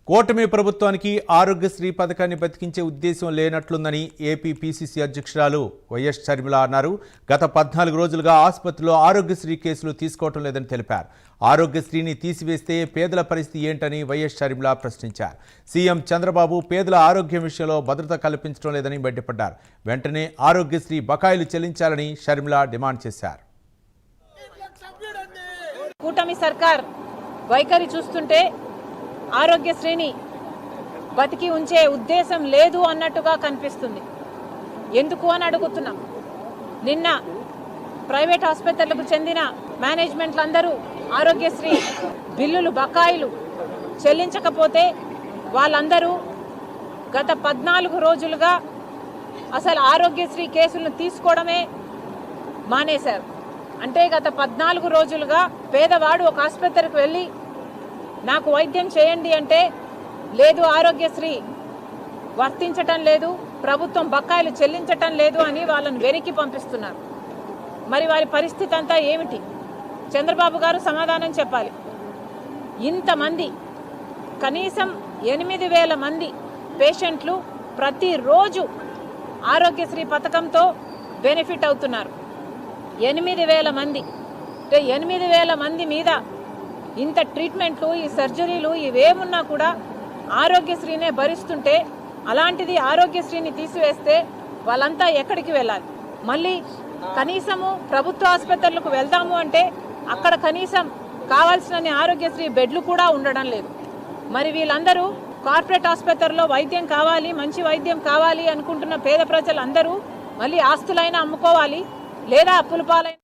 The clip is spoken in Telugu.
కూటమి ప్రభుత్వానికి ఆరోగ్యశ్రీ పథకాన్ని బతికించే ఉద్దేశం లేనట్లుందని ఏపీ పీసీసీ అధ్యక్షురాలు వైఎస్ షర్మిల అన్నారు. గత 14 రోజులుగా ఆసుపత్రిలో ఆరోగ్యశ్రీ కేసులు తీసుకోవటం లేదని తెలిపారు. ఆరోగ్యశ్రీని తీసివేస్తే పేదల పరిస్థితి ఏంటని వైఎస్ షర్మిల ప్రశ్నించారు. సీఎం చంద్రబాబు పేదల ఆరోగ్యం విషయంలో భద్రత కల్పించడం లేదని మండిపడ్డారు. వెంటనే ఆరోగ్యశ్రీ బకాయిలు చెల్లించాలని షర్మిల డిమాండ్ చేశారు. కూటమి సర్కార్ వైఖరి చూస్తుంటే ఆరోగ్యశ్రీని బతికి ఉంచే ఉద్దేశం లేదు అన్నట్టుగా కనిపిస్తుంది. ఎందుకు అని అడుగుతున్నాం. నిన్న ప్రైవేట్ ఆసుపత్రులకు చెందిన మేనేజ్మెంట్లందరూ ఆరోగ్యశ్రీ బిల్లులు బకాయిలు చెల్లించకపోతే వాళ్ళందరూ గత 14 రోజులుగా అసలు ఆరోగ్యశ్రీ కేసులను తీసుకోవడమే మానేశారు. అంటే గత 14 రోజులుగా పేదవాడు ఒక ఆసుపత్రికి వెళ్ళి నాకు వైద్యం చేయండి అంటే లేదు, ఆరోగ్యశ్రీ వర్తించటం లేదు, ప్రభుత్వం బకాయిలు చెల్లించటం లేదు అని వాళ్ళని వెనక్కి పంపిస్తున్నారు. మరి వారి పరిస్థితి అంతా ఏమిటి? చంద్రబాబు గారు సమాధానం చెప్పాలి. ఇంతమంది కనీసం 8,000 మంది పేషెంట్లు ప్రతిరోజు ఆరోగ్యశ్రీ పథకంతో బెనిఫిట్ అవుతున్నారు. 8,000 మంది అంటే 8,000 మంది మీద ఇంత ట్రీట్మెంట్లు, ఈ సర్జరీలు ఇవేమున్నా కూడా ఆరోగ్యశ్రీనే భరిస్తుంటే, అలాంటిది ఆరోగ్యశ్రీని తీసివేస్తే వాళ్ళంతా ఎక్కడికి వెళ్ళాలి? మళ్ళీ కనీసము ప్రభుత్వ ఆసుపత్రులకు వెళ్దాము అంటే అక్కడ కనీసం కావాల్సిన ఆరోగ్యశ్రీ బెడ్లు కూడా ఉండడం లేదు. మరి వీళ్ళందరూ కార్పొరేట్ ఆసుపత్రుల్లో వైద్యం కావాలి, మంచి వైద్యం కావాలి అనుకుంటున్న పేద ప్రజలందరూ మళ్ళీ ఆస్తులైనా అమ్ముకోవాలి, లేదా అప్పుల పాలైన